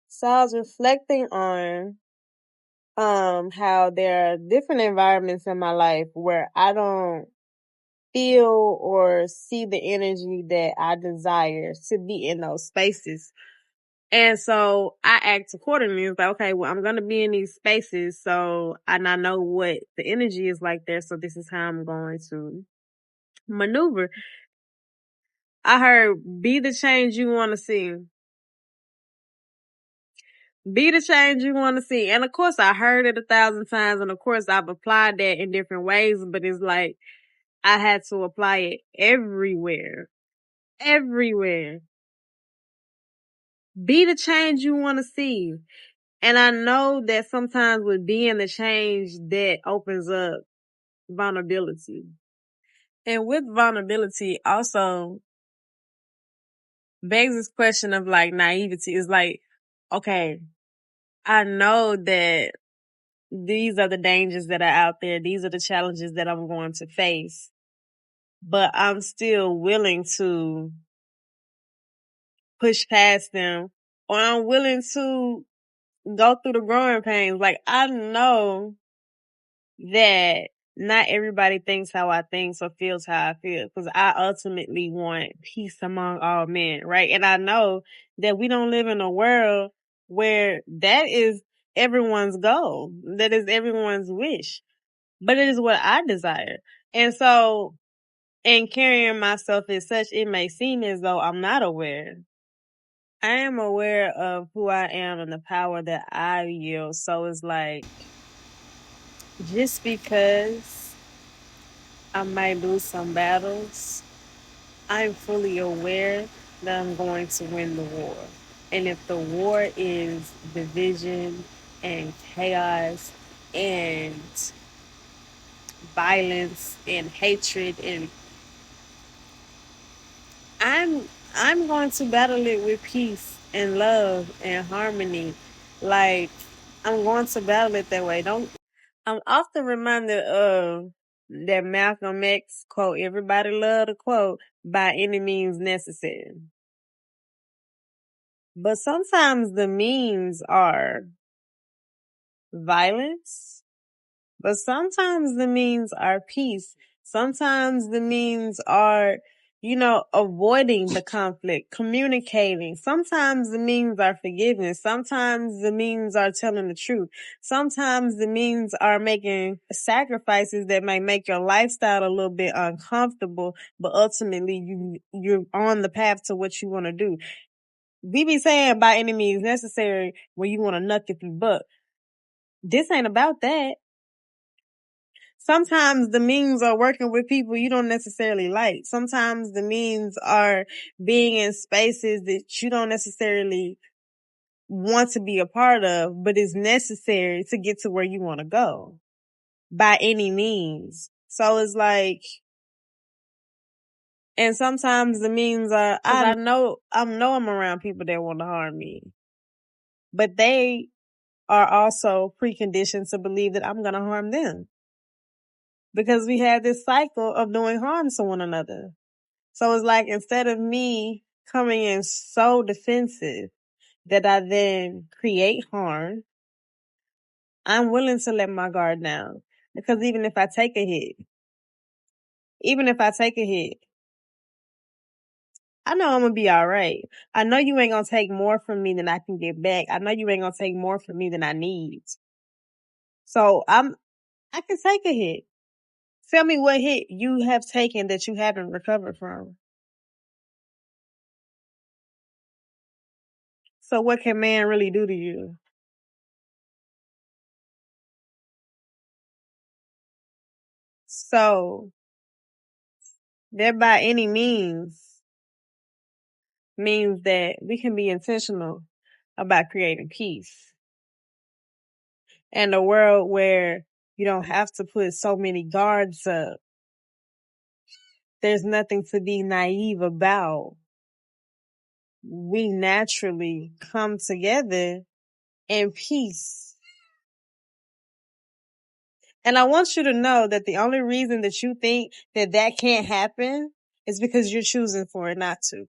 So I was reflecting on how there are different environments in my life where I don't feel or see the energy that I desire to be in those spaces. And so I act accordingly. It's like, okay, well, I'm going to be in these spaces. And I know what the energy is like there. So this is how I'm going to maneuver. I heard, be the change you want to see. Be the change you want to see. And of course, I heard it 1,000 times. And of course, I've applied that in different ways. But it's like, I had to apply it everywhere. Everywhere. Be the change you want to see. And I know that sometimes with being the change, that opens up vulnerability. And with vulnerability also begs this question of like naivety. Is like, okay, I know that these are the dangers that are out there. These are the challenges that I'm going to face. But I'm still willing to push past them, or I'm willing to go through the growing pains. Like, I know that not everybody thinks how I think or feels how I feel, because I ultimately want peace among all men, right? And I know that we don't live in a world where that is everyone's goal, that is everyone's wish, but it is what I desire. And so, in carrying myself as such, it may seem as though I'm not aware. I am aware of who I am and the power that I yield. So it's like, just because I might lose some battles, I'm fully aware that I'm going to win the war. And if the war is division and chaos and violence and hatred, and I'm going to battle it with peace and love and harmony. Like, I'm going to battle it that way. I'm often reminded of that Malcolm X quote, everybody love to quote, by any means necessary. But sometimes the means are violence, but sometimes the means are peace. Sometimes the means are, avoiding the conflict, communicating. Sometimes the means are forgiveness. Sometimes the means are telling the truth. Sometimes the means are making sacrifices that may make your lifestyle a little bit uncomfortable, but ultimately you're on the path to what you want to do. We be saying by any means necessary when you want to knuck if you buck. This ain't about that. Sometimes the means are working with people you don't necessarily like. Sometimes the means are being in spaces that you don't necessarily want to be a part of, but is necessary to get to where you want to go by any means. So it's like, and sometimes the means are, I know I'm around people that want to harm me, but they are also preconditioned to believe that I'm going to harm them. Because we have this cycle of doing harm to one another. So it's like, instead of me coming in so defensive that I then create harm, I'm willing to let my guard down. Because even if I take a hit, I know I'm going to be all right. I know you ain't going to take more from me than I can get back. I know you ain't going to take more from me than I need. So I can take a hit. Tell me what hit you have taken that you haven't recovered from. So what can man really do to you? So that by any means that we can be intentional about creating peace. And a world where you don't have to put so many guards up. There's nothing to be naive about. We naturally come together in peace. And I want you to know that the only reason that you think that can't happen is because you're choosing for it not to.